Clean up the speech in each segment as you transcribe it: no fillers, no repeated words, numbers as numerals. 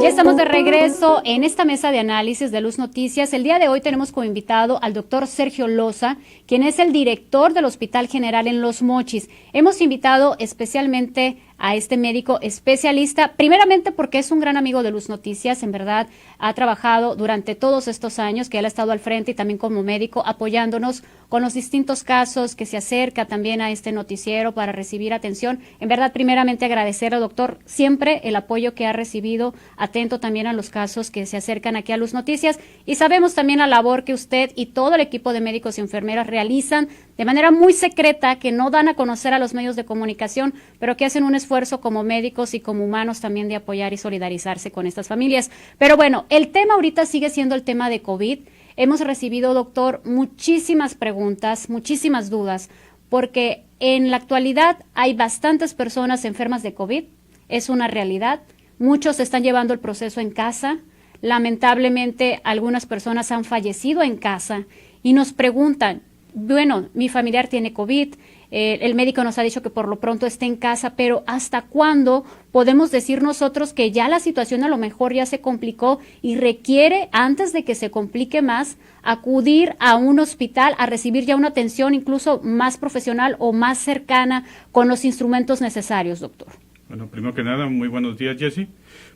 estamos de regreso en esta mesa de análisis de Luz Noticias. El día de hoy tenemos como invitado al doctor Sergio Loza, quien es el director del Hospital General en Los Mochis. Hemos invitado especialmente a este médico especialista, primeramente porque es un gran amigo de Luz Noticias, en verdad ha trabajado durante todos estos años que él ha estado al frente y también como médico apoyándonos con los distintos casos que se acerca también a este noticiero para recibir atención. En verdad, primeramente agradecer al doctor siempre el apoyo que ha recibido, atento también a los casos que se acercan aquí a Luz Noticias, y sabemos también la labor que usted y todo el equipo de médicos y enfermeras realizan de manera muy secreta, que no dan a conocer a los medios de comunicación, pero que hacen un esfuerzo como médicos y como humanos también de apoyar y solidarizarse con estas familias. Pero bueno, el tema ahorita sigue siendo el tema de COVID. Hemos recibido, doctor, muchísimas preguntas, muchísimas dudas, porque en la actualidad hay bastantes personas enfermas de COVID, es una realidad. Muchos están llevando el proceso en casa. Lamentablemente, algunas personas han fallecido en casa y nos preguntan, bueno, mi familiar tiene COVID, el médico nos ha dicho que por lo pronto esté en casa, pero ¿hasta cuándo podemos decir nosotros que ya la situación a lo mejor ya se complicó y requiere, antes de que se complique más, acudir a un hospital a recibir ya una atención incluso más profesional o más cercana con los instrumentos necesarios, doctor? Bueno, primero que nada, muy buenos días, Jessy.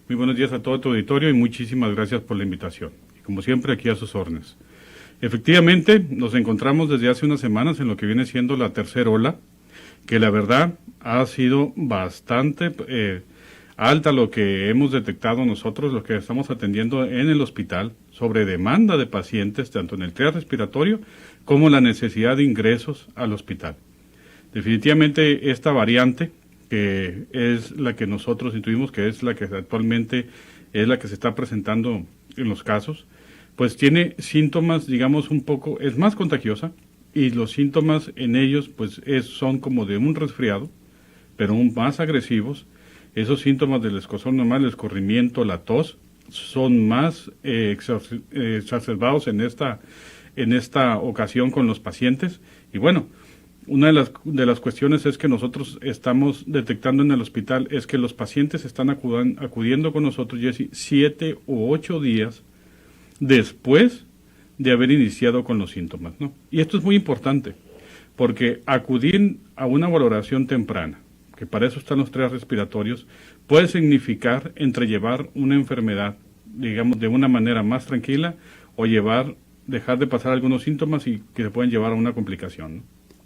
Muy buenos días a todo tu auditorio y muchísimas gracias por la invitación. Y como siempre, aquí a sus órdenes. Efectivamente, nos encontramos desde hace unas semanas en lo que viene siendo la tercera ola, que la verdad ha sido bastante alta lo que hemos detectado nosotros, lo que estamos atendiendo en el hospital, sobre demanda de pacientes, tanto en el triage respiratorio como la necesidad de ingresos al hospital. Definitivamente esta variante, que es la que nosotros intuimos que es la que actualmente es la que se está presentando en los casos, pues tiene síntomas, digamos, un poco, es más contagiosa, y los síntomas en ellos pues son como de un resfriado, pero aún más agresivos. Esos síntomas del escozor normal, el escurrimiento, la tos, son más exacerbados en esta ocasión con los pacientes. Y bueno, una de las cuestiones es que nosotros estamos detectando en el hospital es que los pacientes están acudiendo con nosotros, Jessy, 7 u 8 días después de haber iniciado con los síntomas, ¿no? Y esto es muy importante, porque acudir a una valoración temprana, que para eso están los triajes respiratorios, puede significar entrellevar una enfermedad, digamos, de una manera más tranquila, o dejar de pasar algunos síntomas y que se pueden llevar a una complicación, ¿no?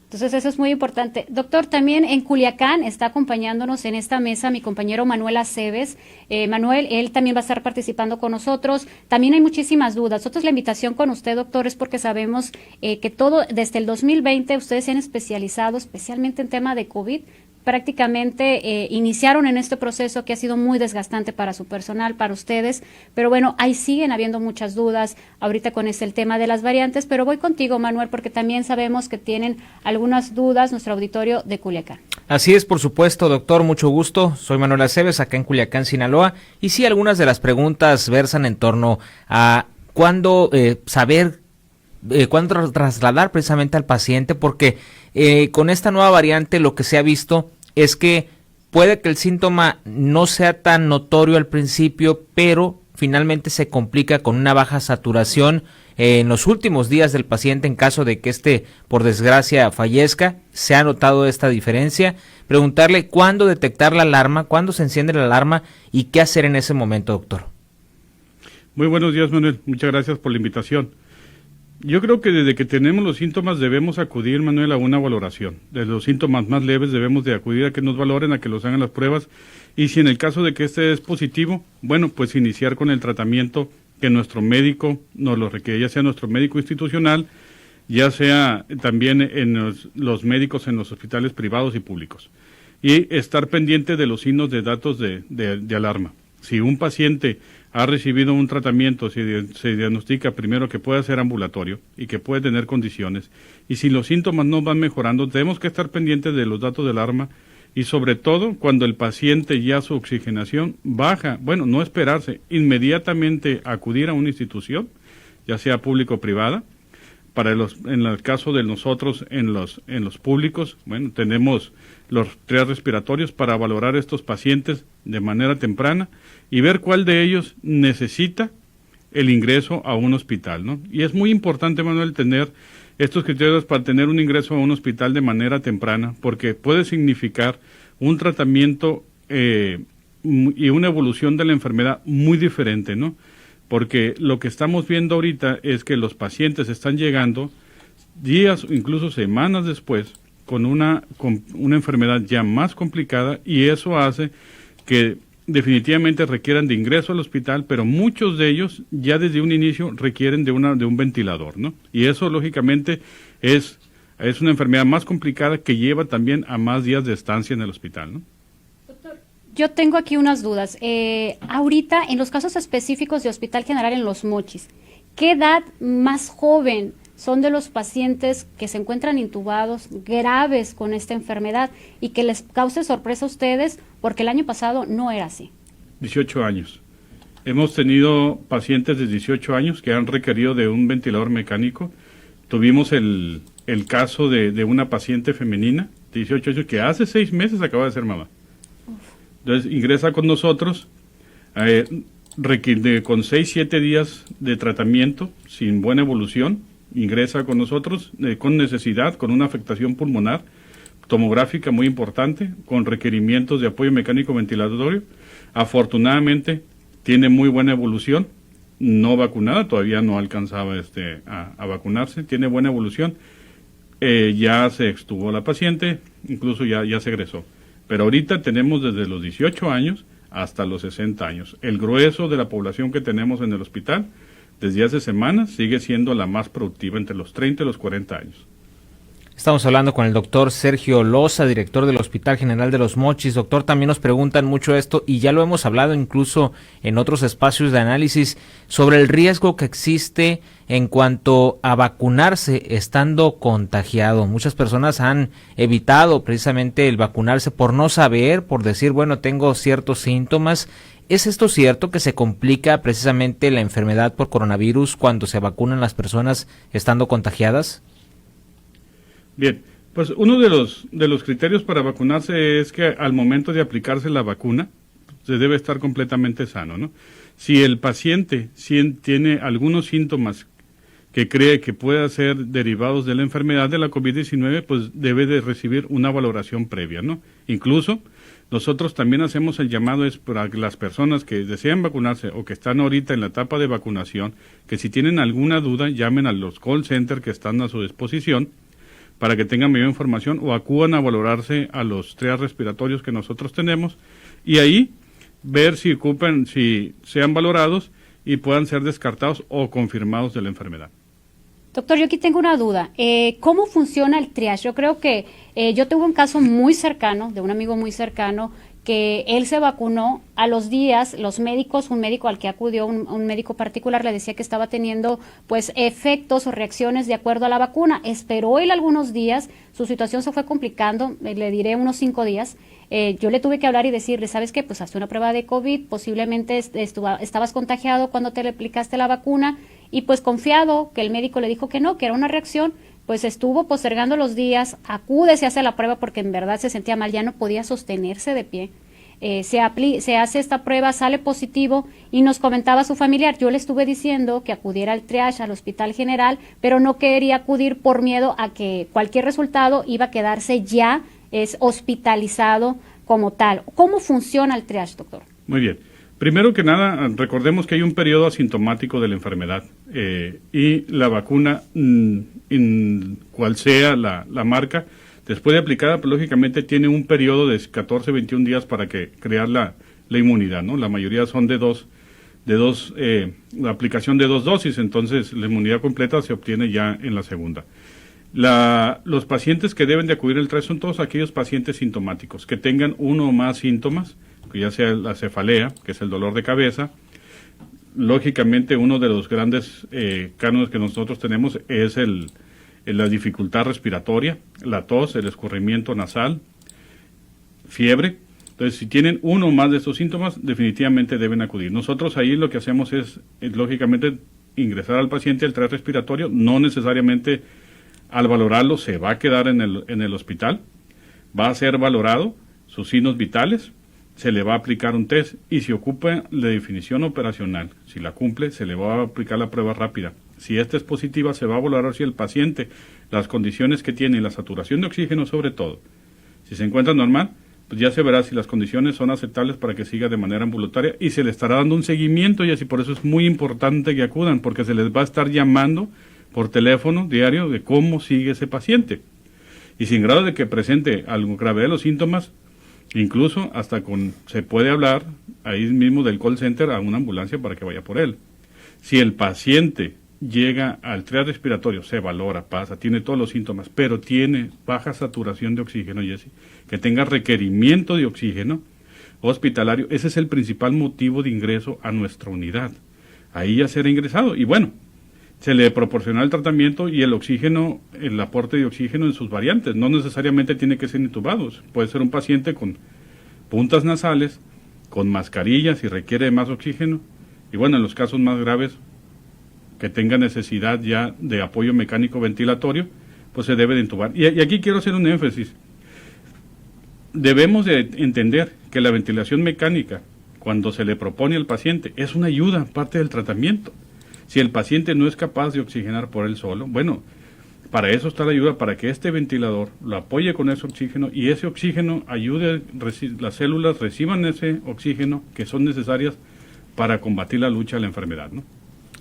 Entonces eso es muy importante. Doctor, también en Culiacán está acompañándonos en esta mesa mi compañero Manuel Aceves. Manuel, él también va a estar participando con nosotros. También hay muchísimas dudas. Nosotros la invitación con usted, doctor, es porque sabemos que desde el 2020 ustedes se han especializado especialmente en tema de COVID. Prácticamente iniciaron en este proceso que ha sido muy desgastante para su personal, para ustedes, pero bueno, ahí siguen habiendo muchas dudas ahorita con el tema de las variantes, pero voy contigo, Manuel, porque también sabemos que tienen algunas dudas nuestro auditorio de Culiacán. Así es, por supuesto, doctor, mucho gusto. Soy Manuel Aceves, acá en Culiacán, Sinaloa, y sí, algunas de las preguntas versan en torno a cuándo cuándo trasladar precisamente al paciente, porque con esta nueva variante lo que se ha visto es que puede que el síntoma no sea tan notorio al principio, pero finalmente se complica con una baja saturación en los últimos días del paciente en caso de que por desgracia, fallezca. Se ha notado esta diferencia. Preguntarle cuándo detectar la alarma, cuándo se enciende la alarma y qué hacer en ese momento, doctor. Muy buenos días, Manuel. Muchas gracias por la invitación. Yo creo que desde que tenemos los síntomas debemos acudir, Manuel, a una valoración. Desde los síntomas más leves debemos de acudir a que nos valoren, a que nos hagan las pruebas, y si en el caso de que es positivo, bueno, pues iniciar con el tratamiento que nuestro médico nos lo requiere, ya sea nuestro médico institucional, ya sea también en los médicos en los hospitales privados y públicos. Y estar pendiente de los signos de datos de alarma. Si un paciente ha recibido un tratamiento, se diagnostica primero que puede ser ambulatorio y que puede tener condiciones, y si los síntomas no van mejorando, tenemos que estar pendientes de los datos de alarma, y sobre todo cuando el paciente ya su oxigenación baja, bueno, no esperarse, inmediatamente acudir a una institución, ya sea pública o privada, en el caso de nosotros en los públicos, bueno, tenemos los triage respiratorios para valorar estos pacientes de manera temprana y ver cuál de ellos necesita el ingreso a un hospital, ¿no? Y es muy importante, Manuel, tener estos criterios para tener un ingreso a un hospital de manera temprana, porque puede significar un tratamiento y una evolución de la enfermedad muy diferente, ¿no? Porque lo que estamos viendo ahorita es que los pacientes están llegando días o incluso semanas después con una enfermedad ya más complicada, y eso hace que definitivamente requieran de ingreso al hospital, pero muchos de ellos ya desde un inicio requieren de un ventilador, ¿no? Y eso lógicamente es una enfermedad más complicada que lleva también a más días de estancia en el hospital, ¿no? Yo tengo aquí unas dudas. Ahorita, en los casos específicos de Hospital General en Los Mochis, ¿qué edad más joven son de los pacientes que se encuentran intubados graves con esta enfermedad y que les cause sorpresa a ustedes? Porque el año pasado no era así. 18 años. Hemos tenido pacientes de 18 años que han requerido de un ventilador mecánico. Tuvimos el caso de una paciente femenina de 18 años que hace 6 meses acaba de ser mamá. Entonces ingresa con nosotros con 6-7 días de tratamiento sin buena evolución. Ingresa con nosotros con necesidad, con una afectación pulmonar tomográfica muy importante, con requerimientos de apoyo mecánico ventilatorio. Afortunadamente tiene muy buena evolución, no vacunada, todavía no alcanzaba a vacunarse, tiene buena evolución. Ya se extubó la paciente, incluso ya se egresó. Pero ahorita tenemos desde los 18 años hasta los 60 años. El grueso de la población que tenemos en el hospital desde hace semanas sigue siendo la más productiva entre los 30 y los 40 años. Estamos hablando con el doctor Sergio Loza, director del Hospital General de Los Mochis. Doctor, también nos preguntan mucho esto y ya lo hemos hablado incluso en otros espacios de análisis sobre el riesgo que existe en cuanto a vacunarse estando contagiado. Muchas personas han evitado precisamente el vacunarse por no saber, por decir, bueno, tengo ciertos síntomas. ¿Es esto cierto que se complica precisamente la enfermedad por coronavirus cuando se vacunan las personas estando contagiadas? Bien, pues uno de los criterios para vacunarse es que al momento de aplicarse la vacuna se debe estar completamente sano, ¿no? Si el paciente tiene algunos síntomas que cree que puedan ser derivados de la enfermedad de la COVID-19, pues debe de recibir una valoración previa, ¿no? Incluso nosotros también hacemos el llamado es para las personas que desean vacunarse o que están ahorita en la etapa de vacunación, que si tienen alguna duda llamen a los call centers que están a su disposición para que tengan mayor información o acudan a valorarse a los triage respiratorios que nosotros tenemos y ahí ver si sean valorados y puedan ser descartados o confirmados de la enfermedad. Doctor, yo aquí tengo una duda. ¿Cómo funciona el triage? Yo creo que yo tuve un caso muy cercano, de un amigo muy cercano, que él se vacunó a los días, los médicos, un médico al que acudió, un médico particular, le decía que estaba teniendo pues efectos o reacciones de acuerdo a la vacuna. Esperó él algunos días, su situación se fue complicando, le diré unos 5 días. Yo le tuve que hablar y decirle, ¿sabes qué? Pues hazte una prueba de COVID, posiblemente estabas contagiado cuando te le aplicaste la vacuna, y pues confiado que el médico le dijo que no, que era una reacción, pues estuvo postergando los días, acude, se hace la prueba porque en verdad se sentía mal, ya no podía sostenerse de pie. Se hace esta prueba, sale positivo y nos comentaba su familiar, yo le estuve diciendo que acudiera al triage, al Hospital General, pero no quería acudir por miedo a que cualquier resultado iba a quedarse ya hospitalizado como tal. ¿Cómo funciona el triage, doctor? Muy bien. Primero que nada, recordemos que hay un periodo asintomático de la enfermedad y la vacuna, en cual sea la marca, después de aplicada, pues, lógicamente tiene un periodo de 14-21 días para crear la inmunidad, ¿no? La mayoría son la aplicación de 2 dosis, entonces la inmunidad completa se obtiene ya en la segunda. Los pacientes que deben de acudir al triage son todos aquellos pacientes sintomáticos, que tengan uno o más síntomas, que ya sea la cefalea, que es el dolor de cabeza. Lógicamente, uno de los grandes cánones que nosotros tenemos es la dificultad respiratoria, la tos, el escurrimiento nasal, fiebre. Entonces, si tienen uno o más de estos síntomas, definitivamente deben acudir. Nosotros ahí lo que hacemos es lógicamente, ingresar al paciente al tren respiratorio, no necesariamente al valorarlo se va a quedar en el hospital, va a ser valorado sus signos vitales, se le va a aplicar un test y si ocupa la definición operacional, si la cumple, se le va a aplicar la prueba rápida. Si esta es positiva, se va a valorar si el paciente, las condiciones que tiene y la saturación de oxígeno sobre todo, si se encuentra normal, pues ya se verá si las condiciones son aceptables para que siga de manera ambulatoria y se le estará dando un seguimiento y así por eso es muy importante que acudan porque se les va a estar llamando por teléfono diario de cómo sigue ese paciente. Y sin grado de que presente algo grave de los síntomas, incluso hasta se puede hablar ahí mismo del call center a una ambulancia para que vaya por él. Si el paciente llega al triage respiratorio, se valora, pasa, tiene todos los síntomas, pero tiene baja saturación de oxígeno, Jessy, que tenga requerimiento de oxígeno hospitalario, ese es el principal motivo de ingreso a nuestra unidad. Ahí ya será ingresado y bueno, se le proporciona el tratamiento y el oxígeno, el aporte de oxígeno en sus variantes, no necesariamente tiene que ser intubados, puede ser un paciente con puntas nasales, con mascarillas si requiere de más oxígeno y bueno, en los casos más graves que tenga necesidad ya de apoyo mecánico ventilatorio, pues se debe de intubar. Y aquí quiero hacer un énfasis. Debemos de entender que la ventilación mecánica, cuando se le propone al paciente, es una ayuda, parte del tratamiento. Si el paciente no es capaz de oxigenar por él solo, bueno, para eso está la ayuda, para que este ventilador lo apoye con ese oxígeno y ese oxígeno ayude, las células reciban ese oxígeno que son necesarias para combatir la lucha a la enfermedad, ¿no?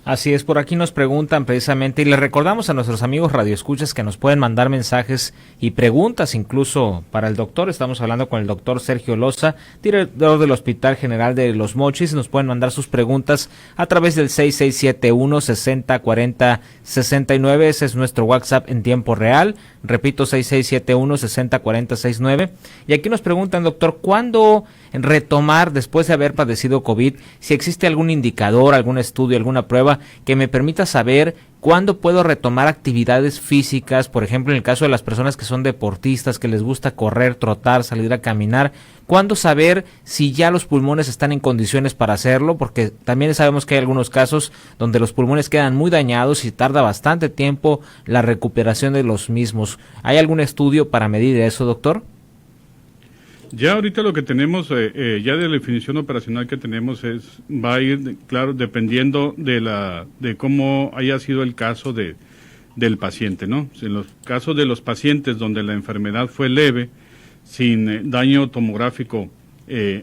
Así es, por aquí nos preguntan precisamente, y les recordamos a nuestros amigos radioescuchas que nos pueden mandar mensajes y preguntas incluso para el doctor. Estamos hablando con el doctor Sergio Loza, director del Hospital General de Los Mochis. Nos pueden mandar sus preguntas a través del 6671-6040-69. Ese es nuestro WhatsApp en tiempo real. Repito, 6671-6040-69. Y aquí nos preguntan, doctor, ¿cuándo retomar después de haber padecido COVID? Si existe algún indicador, algún estudio, alguna prueba que me permita saber cuándo puedo retomar actividades físicas, por ejemplo, en el caso de las personas que son deportistas, que les gusta correr, trotar, salir a caminar, ¿cuándo saber si ya los pulmones están en condiciones para hacerlo? Porque también sabemos que hay algunos casos donde los pulmones quedan muy dañados y tarda bastante tiempo la recuperación de los mismos. ¿Hay algún estudio para medir eso, doctor? Ya ahorita lo que tenemos, ya de la definición operacional que tenemos va a ir, claro, dependiendo de cómo haya sido el caso del paciente, ¿no? En los casos de los pacientes donde la enfermedad fue leve, sin daño tomográfico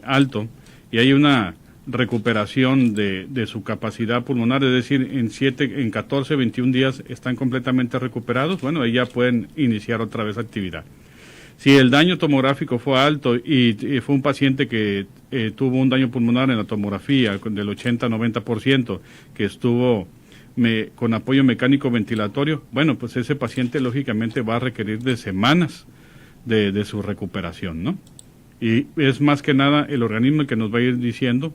alto, y hay una recuperación de su capacidad pulmonar, es decir, en 14, 21 días están completamente recuperados, bueno, ahí ya pueden iniciar otra vez actividad. Si el daño tomográfico fue alto y fue un paciente que tuvo un daño pulmonar en la tomografía del 80-90%, que estuvo con apoyo mecánico ventilatorio, bueno, pues ese paciente lógicamente va a requerir de semanas de su recuperación, ¿no? Y es más que nada el organismo que nos va a ir diciendo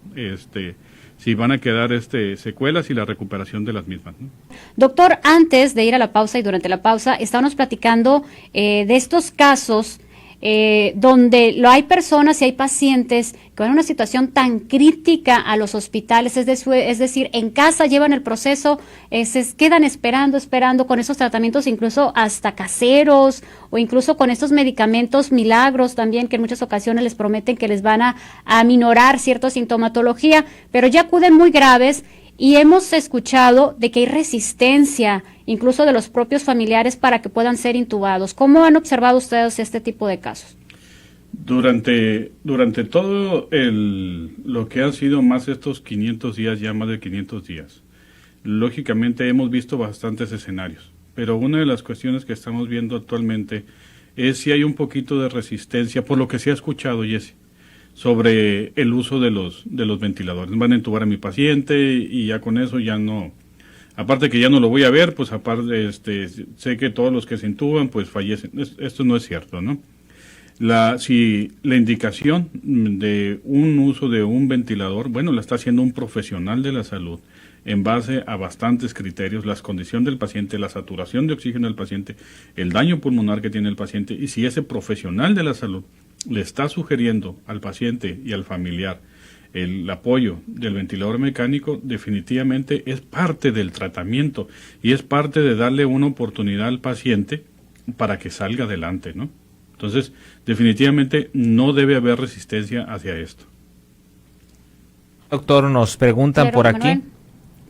si van a quedar secuelas y la recuperación de las mismas, ¿no? Doctor, antes de ir a la pausa y durante la pausa, estábamos platicando de estos casos donde hay personas y hay pacientes que van a una situación tan crítica a los hospitales, es decir, en casa llevan el proceso, se quedan esperando con esos tratamientos incluso hasta caseros o incluso con estos medicamentos milagros también que en muchas ocasiones les prometen que les van a aminorar cierta sintomatología, pero ya acuden muy graves. Y hemos escuchado de que hay resistencia, incluso de los propios familiares, para que puedan ser intubados. ¿Cómo han observado ustedes este tipo de casos? Durante todo lo que han sido más estos 500 días, ya más de 500 días, lógicamente hemos visto bastantes escenarios. Pero una de las cuestiones que estamos viendo actualmente es si hay un poquito de resistencia, por lo que se ha escuchado, Jessy, sobre el uso de los ventiladores. Van a intubar a mi paciente y ya con eso ya no, aparte que ya no lo voy a ver, pues aparte sé que todos los que se intuban pues fallecen. Esto no es cierto, ¿no? Si la indicación de un uso de un ventilador, bueno, la está haciendo un profesional de la salud en base a bastantes criterios, la condición del paciente, la saturación de oxígeno del paciente, el daño pulmonar que tiene el paciente, y si ese profesional de la salud le está sugiriendo al paciente y al familiar el apoyo del ventilador mecánico definitivamente es parte del tratamiento y es parte de darle una oportunidad al paciente para que salga adelante, ¿no? Entonces, definitivamente no debe haber resistencia hacia esto. Doctor, nos preguntan Pero, por aquí. Manuel.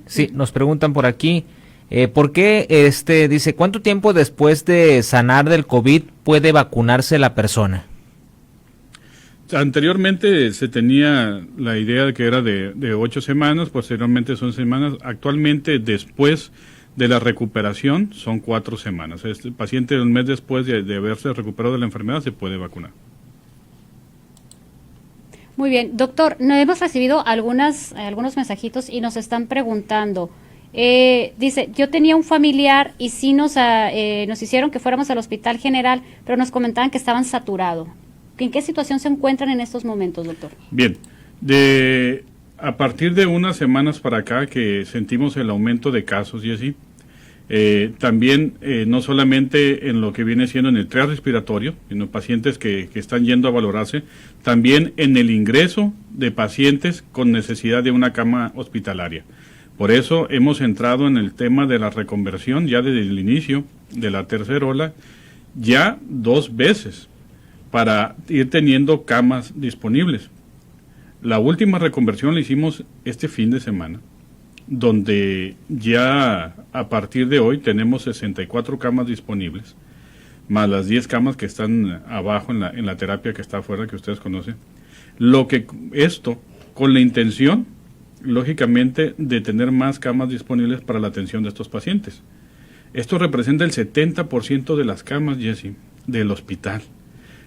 Sí, nos preguntan por aquí. ¿Por qué, dice, cuánto tiempo después de sanar del COVID puede vacunarse la persona? Anteriormente se tenía la idea de que era de 8 semanas, posteriormente son semanas. Actualmente, después de la recuperación, son 4 semanas. El paciente un mes después de haberse recuperado de la enfermedad se puede vacunar. Muy bien, doctor, nos hemos recibido algunos mensajitos y nos están preguntando. Dice, yo tenía un familiar y sí nos hicieron que fuéramos al Hospital General, pero nos comentaban que estaban saturados. ¿En qué situación se encuentran en estos momentos, doctor? Bien, a partir de unas semanas para acá que sentimos el aumento de casos y así, también no solamente en lo que viene siendo en el triage respiratorio, en los pacientes que están yendo a valorarse, también en el ingreso de pacientes con necesidad de una cama hospitalaria. Por eso hemos entrado en el tema de la reconversión ya desde el inicio de la tercera ola, ya 2 veces, para ir teniendo camas disponibles. La última reconversión la hicimos este fin de semana, donde ya a partir de hoy tenemos 64 camas disponibles, más las 10 camas que están abajo en la terapia que está afuera, que ustedes conocen. Esto con la intención, lógicamente, de tener más camas disponibles para la atención de estos pacientes. Esto representa el 70% de las camas, Jesse, del hospital,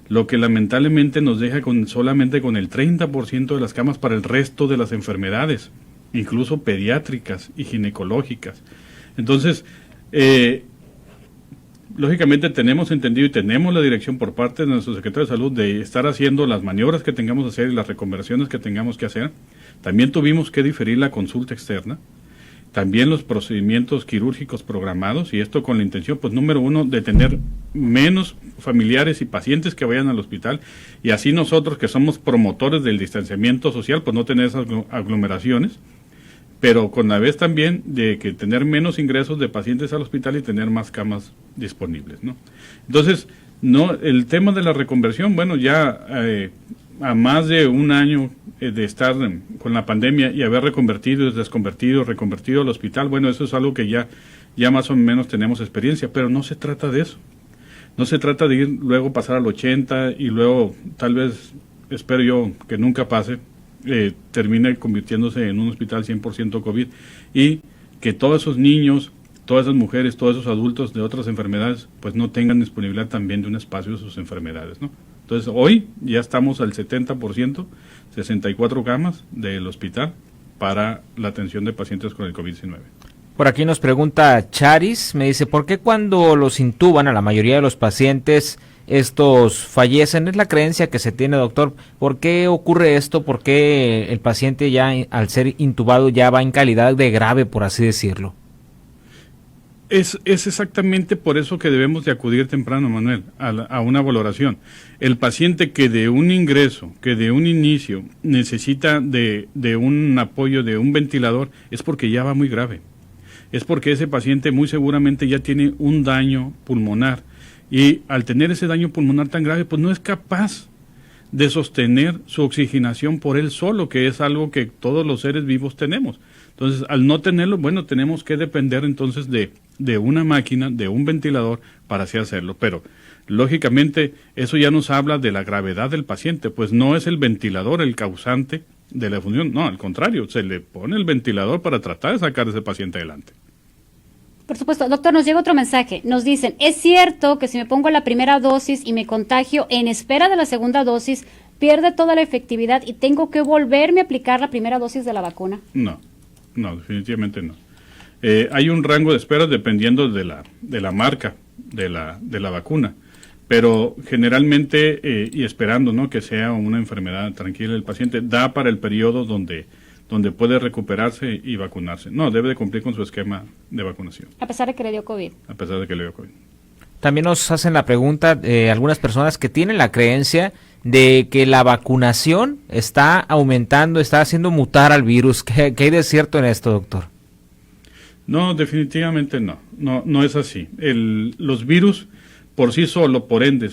lo que lamentablemente nos deja solamente con el 30% de las camas para el resto de las enfermedades, incluso pediátricas y ginecológicas. Entonces, lógicamente tenemos entendido y tenemos la dirección por parte de nuestro secretario de Salud de estar haciendo las maniobras que tengamos que hacer y las reconversiones que tengamos que hacer. También tuvimos que diferir la consulta externa, también los procedimientos quirúrgicos programados, y esto con la intención, pues número 1, de tener menos familiares y pacientes que vayan al hospital, y así nosotros que somos promotores del distanciamiento social, pues no tener esas aglomeraciones, pero con la vez también de que tener menos ingresos de pacientes al hospital y tener más camas disponibles, ¿no? Entonces, el tema de la reconversión, bueno, ya a más de un año de estar con la pandemia y haber reconvertido, reconvertido al hospital, bueno, eso es algo que ya más o menos tenemos experiencia, pero no se trata de eso. No se trata de ir luego pasar al 80 y luego tal vez, espero yo que nunca pase, termine convirtiéndose en un hospital 100% COVID y que todos esos niños, todas esas mujeres, todos esos adultos de otras enfermedades, pues no tengan disponibilidad también de un espacio de sus enfermedades, ¿no? Entonces, hoy ya estamos al 70%, 64 camas del hospital para la atención de pacientes con el COVID-19. Por aquí nos pregunta Charis, me dice, ¿por qué cuando los intuban a la mayoría de los pacientes estos fallecen? Es la creencia que se tiene, doctor. ¿Por qué ocurre esto? ¿Por qué el paciente ya al ser intubado ya va en calidad de grave, por así decirlo? Es exactamente por eso que debemos de acudir temprano, Manuel, a una valoración. El paciente que de un ingreso, que de un inicio necesita de un apoyo, de un ventilador, es porque ya va muy grave. Es porque ese paciente muy seguramente ya tiene un daño pulmonar y al tener ese daño pulmonar tan grave, pues no es capaz de sostener su oxigenación por él solo, que es algo que todos los seres vivos tenemos. Entonces, al no tenerlo, bueno, tenemos que depender entonces de una máquina, de un ventilador para así hacerlo. Pero, lógicamente, eso ya nos habla de la gravedad del paciente, pues no es el ventilador el causante de la función, no, al contrario, se le pone el ventilador para tratar de sacar a ese paciente adelante. Por supuesto, doctor, nos llega otro mensaje. Nos dicen, ¿es cierto que si me pongo la primera dosis y me contagio en espera de la segunda dosis, pierde toda la efectividad y tengo que volverme a aplicar la primera dosis de la vacuna? No, definitivamente no. Hay un rango de espera dependiendo de la marca de la vacuna, pero generalmente, y esperando, ¿no?, que sea una enfermedad tranquila el paciente, da para el periodo donde puede recuperarse y vacunarse. No, debe de cumplir con su esquema de vacunación. A pesar de que le dio COVID. A pesar de que le dio COVID. también nos hacen la pregunta algunas personas que tienen la creencia de que la vacunación está aumentando, está haciendo mutar al virus. ¿Qué hay de cierto en esto, doctor? No, definitivamente no es así. Los virus por sí solo, por ende,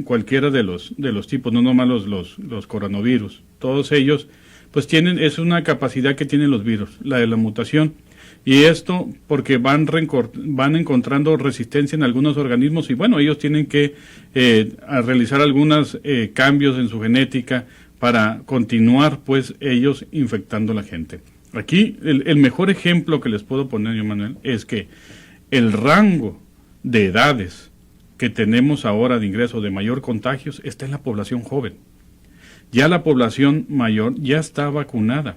cualquiera de los tipos, no nomás los coronavirus, todos ellos, pues es una capacidad que tienen los virus, la de la mutación. Y esto porque van encontrando resistencia en algunos organismos y bueno, ellos tienen que realizar algunos cambios en su genética para continuar pues ellos infectando a la gente. Aquí el mejor ejemplo que les puedo poner yo, Manuel, es que el rango de edades que tenemos ahora de ingreso de mayor contagios está en la población joven. Ya la población mayor ya está vacunada.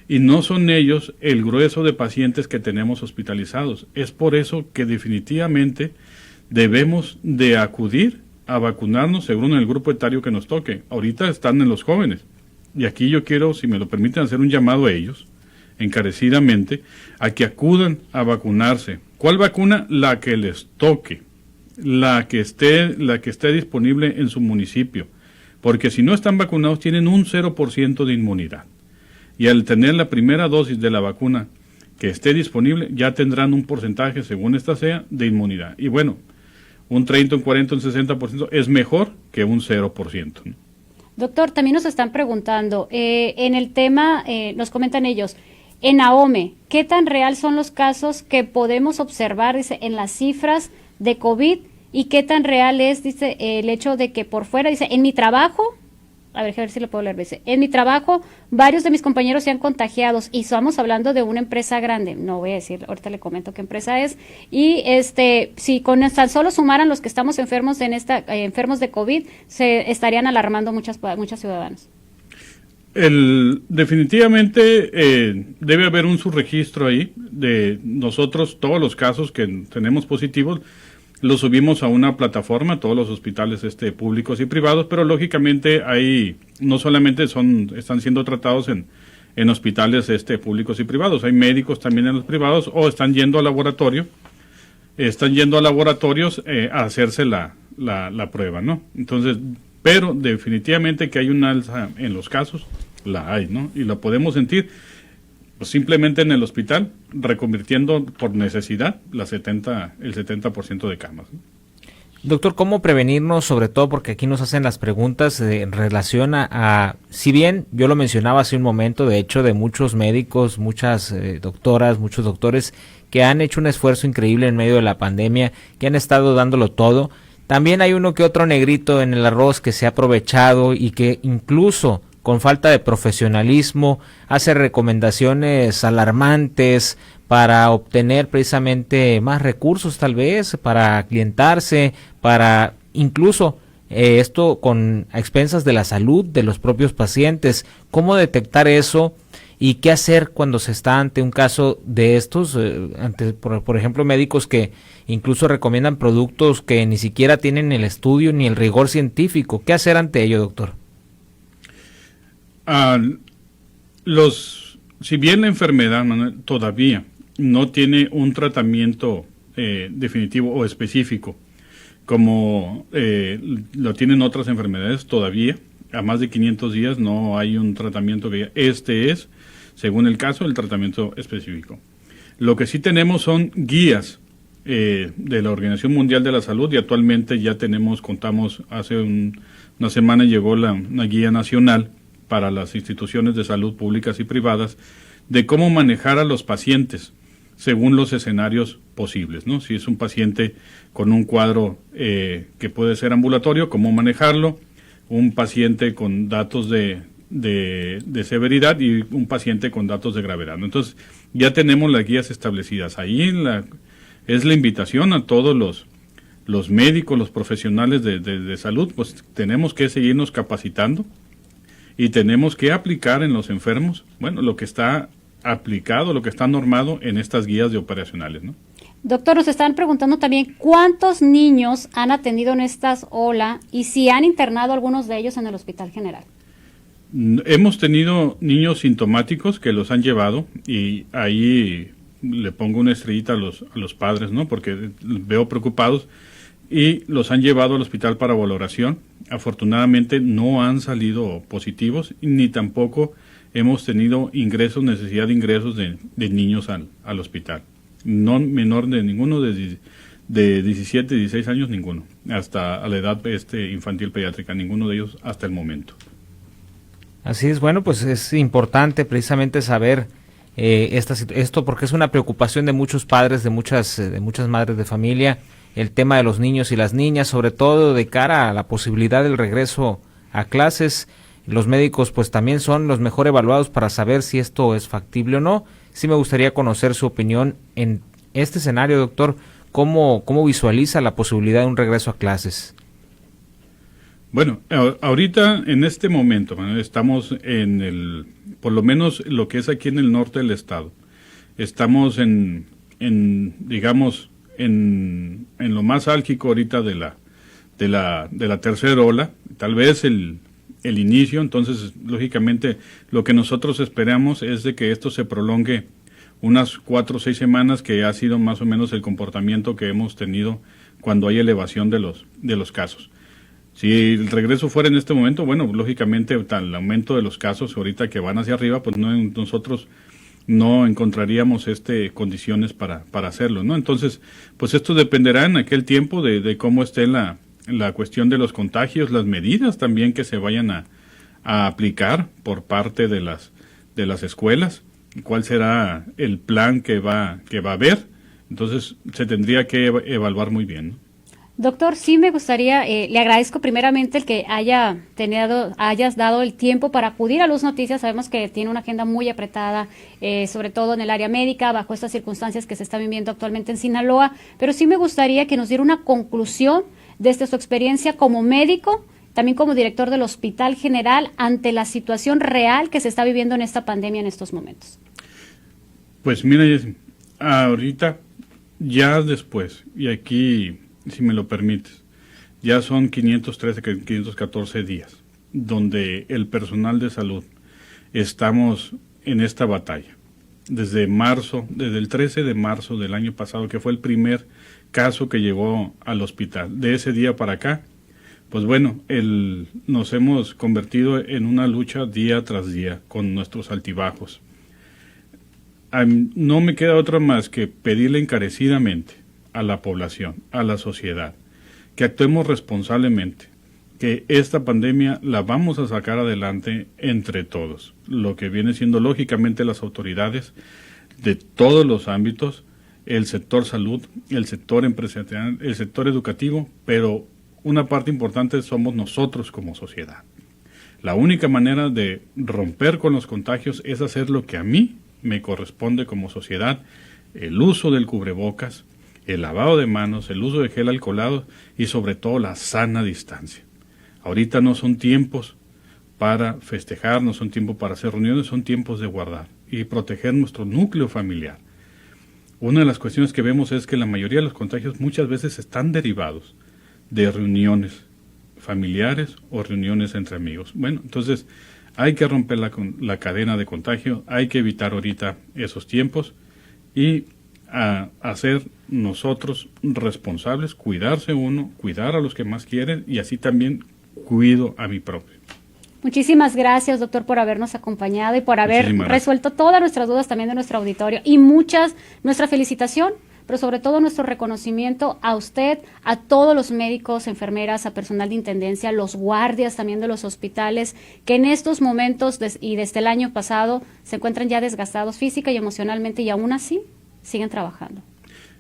Y no son ellos el grueso de pacientes que tenemos hospitalizados. Es por eso que definitivamente debemos de acudir a vacunarnos según el grupo etario que nos toque. Ahorita están en los jóvenes. Y aquí yo quiero, si me lo permiten, hacer un llamado a ellos, encarecidamente, a que acudan a vacunarse. ¿Cuál vacuna? La que les toque, la que esté disponible en su municipio. Porque si no están vacunados tienen un 0% de inmunidad. Y al tener la primera dosis de la vacuna que esté disponible, ya tendrán un porcentaje, según esta sea, de inmunidad. Y bueno, un 30, un 40, un 60% es mejor que un 0%, ¿no? Doctor, también nos están preguntando, en el tema, nos comentan ellos, en AOME, ¿qué tan real son los casos que podemos observar, dice, en las cifras de COVID? ¿Y qué tan real es, dice, el hecho de que por fuera, dice, en mi trabajo... A ver si lo puedo leer, dice, en mi trabajo varios de mis compañeros se han contagiado y estamos hablando de una empresa grande, no voy a decir, ahorita le comento qué empresa es, y si con tan solo sumaran los que estamos enfermos enfermos de COVID, se estarían alarmando muchos ciudadanos. Definitivamente debe haber un subregistro ahí de nosotros, todos los casos que tenemos positivos, los subimos a una plataforma, todos los hospitales públicos y privados, pero lógicamente ahí no solamente están siendo tratados en hospitales públicos y privados, hay médicos también en los privados o están yendo al laboratorio, a hacerse la prueba, ¿no? Entonces, pero definitivamente que hay una alza en los casos, la hay, ¿no? Y la podemos sentir pues, simplemente en el hospital, reconvirtiendo por necesidad el 70% de camas, ¿no? Doctor, ¿cómo prevenirnos? Sobre todo porque aquí nos hacen las preguntas en relación a, si bien yo lo mencionaba hace un momento, de hecho, de muchos médicos, muchas doctoras, muchos doctores que han hecho un esfuerzo increíble en medio de la pandemia, que han estado dándolo todo, también hay uno que otro negrito en el arroz que se ha aprovechado y que incluso con falta de profesionalismo hace recomendaciones alarmantes para obtener precisamente más recursos, tal vez, para clientarse, para incluso esto con a expensas de la salud de los propios pacientes. ¿Cómo detectar eso y qué hacer cuando se está ante un caso de estos? Por ejemplo, médicos que incluso recomiendan productos que ni siquiera tienen el estudio ni el rigor científico. ¿Qué hacer ante ello, doctor? Si bien la enfermedad, Manuel, todavía no tiene un tratamiento definitivo o específico, como lo tienen otras enfermedades, todavía, a más de 500 días, no hay un tratamiento que es, según el caso, el tratamiento específico. Lo que sí tenemos son guías de la Organización Mundial de la Salud y actualmente ya contamos, hace una semana llegó una guía nacional para las instituciones de salud públicas y privadas, de cómo manejar a los pacientes según los escenarios posibles, ¿no? Si es un paciente con un cuadro que puede ser ambulatorio, cómo manejarlo, un paciente con datos de severidad y un paciente con datos de gravedad, ¿no? Entonces, ya tenemos las guías establecidas. Ahí es la invitación a todos los médicos, los profesionales de salud, pues tenemos que seguirnos capacitando y tenemos que aplicar en los enfermos, bueno, lo que está aplicado, lo que está normado en estas guías de operacionales, ¿no? Doctor, nos están preguntando también cuántos niños han atendido en estas ola y si han internado algunos de ellos en el Hospital General. Hemos tenido niños sintomáticos que los han llevado y ahí le pongo una estrellita a los padres, ¿no? Porque veo preocupados y los han llevado al hospital para valoración. Afortunadamente no han salido positivos, ni tampoco hemos tenido necesidad de ingresos de niños al hospital. No menor de ninguno, de 17, 16 años, ninguno. Hasta a la edad infantil pediátrica, ninguno de ellos hasta el momento. Así es, bueno, pues es importante precisamente saber esto porque es una preocupación de muchos padres, de muchas madres de familia, el tema de los niños y las niñas, sobre todo de cara a la posibilidad del regreso a clases. Los médicos pues también son los mejor evaluados para saber si esto es factible o no. Sí me gustaría conocer su opinión en este escenario, doctor. ¿Cómo visualiza la posibilidad de un regreso a clases? Bueno, ahorita en este momento estamos por lo menos lo que es aquí en el norte del estado. Estamos en lo más álgico ahorita de la tercera ola, tal vez el inicio. Entonces, lógicamente, lo que nosotros esperamos es de que esto se prolongue unas 4 o 6 semanas, que ha sido más o menos el comportamiento que hemos tenido cuando hay elevación de los casos. Si el regreso fuera en este momento, bueno, lógicamente el aumento de los casos ahorita que van hacia arriba, pues nosotros no encontraríamos condiciones para hacerlo, ¿no? Entonces, pues esto dependerá en aquel tiempo de cómo esté la cuestión de los contagios, las medidas también que se vayan a aplicar por parte de las escuelas, cuál será el plan que va a haber. Entonces, se tendría que evaluar muy bien, ¿no? Doctor, sí me gustaría, le agradezco primeramente el que hayas dado el tiempo para acudir a Luz Noticias. Sabemos que tiene una agenda muy apretada, sobre todo en el área médica, bajo estas circunstancias que se están viviendo actualmente en Sinaloa, pero sí me gustaría que nos diera una conclusión desde su experiencia como médico, también como director del Hospital General, ante la situación real que se está viviendo en esta pandemia en estos momentos. Pues mira, Jessy, ahorita, ya después, y aquí, si me lo permites, ya son 514 días donde el personal de salud estamos en esta batalla. Desde el 13 de marzo del año pasado, que fue el primer caso que llegó al hospital. De ese día para acá, pues bueno, nos hemos convertido en una lucha día tras día con nuestros altibajos. No me queda otra más que pedirle encarecidamente a la población, a la sociedad, que actuemos responsablemente, que esta pandemia la vamos a sacar adelante entre todos, lo que viene siendo lógicamente las autoridades de todos los ámbitos, el sector salud, el sector empresarial, el sector educativo, pero una parte importante somos nosotros como sociedad. La única manera de romper con los contagios es hacer lo que a mí me corresponde como sociedad: el uso del cubrebocas, el lavado de manos, el uso de gel alcoholado y sobre todo la sana distancia. Ahorita no son tiempos para festejar, no son tiempos para hacer reuniones, son tiempos de guardar y proteger nuestro núcleo familiar. Una de las cuestiones que vemos es que la mayoría de los contagios muchas veces están derivados de reuniones familiares o reuniones entre amigos. Bueno, entonces hay que romper la cadena de contagio, hay que evitar ahorita esos tiempos y hacer nosotros responsables, cuidarse uno, cuidar a los que más quieren y así también cuido a mi propio. Muchísimas gracias, doctor, por habernos acompañado y por haber resuelto todas nuestras dudas también de nuestro auditorio y nuestra felicitación, pero sobre todo nuestro reconocimiento a usted, a todos los médicos, enfermeras, a personal de intendencia, los guardias también de los hospitales, que en estos momentos y desde el año pasado se encuentran ya desgastados física y emocionalmente y aún así siguen trabajando.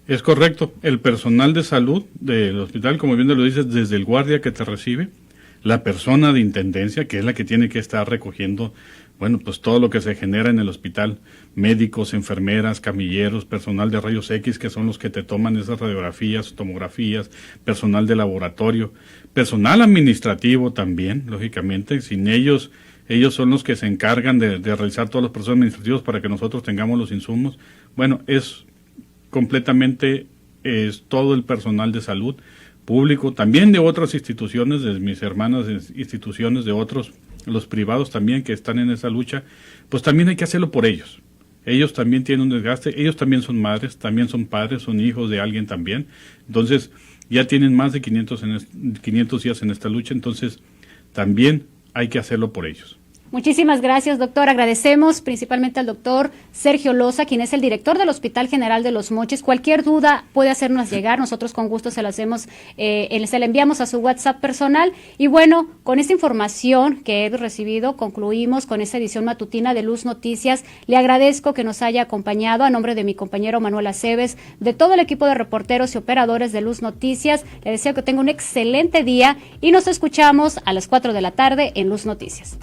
Es correcto. El personal de salud del hospital, como bien lo dices, desde el guardia que te recibe, la persona de intendencia, que es la que tiene que estar recogiendo, bueno, pues todo lo que se genera en el hospital, médicos, enfermeras, camilleros, personal de rayos X, que son los que te toman esas radiografías, tomografías, personal de laboratorio, personal administrativo también, lógicamente. Sin ellos son los que se encargan de realizar todos los procesos administrativos para que nosotros tengamos los insumos. Bueno, es completamente todo el personal de salud público, también de otras instituciones, de mis hermanas instituciones, de otros, los privados también que están en esa lucha, pues también hay que hacerlo por ellos. Ellos también tienen un desgaste, ellos también son madres, también son padres, son hijos de alguien también. Entonces, ya tienen más de 500 días en esta lucha, entonces también hay que hacerlo por ellos. Muchísimas gracias, doctor. Agradecemos principalmente al doctor Sergio Loza, quien es el director del Hospital General de Los Mochis. Cualquier duda puede hacernos llegar. Nosotros con gusto se la hacemos, se la enviamos a su WhatsApp personal. Y bueno, con esta información que he recibido, concluimos con esta edición matutina de Luz Noticias. Le agradezco que nos haya acompañado a nombre de mi compañero Manuel Aceves, de todo el equipo de reporteros y operadores de Luz Noticias. Le deseo que tenga un excelente día y nos escuchamos a las 4 de la tarde en Luz Noticias.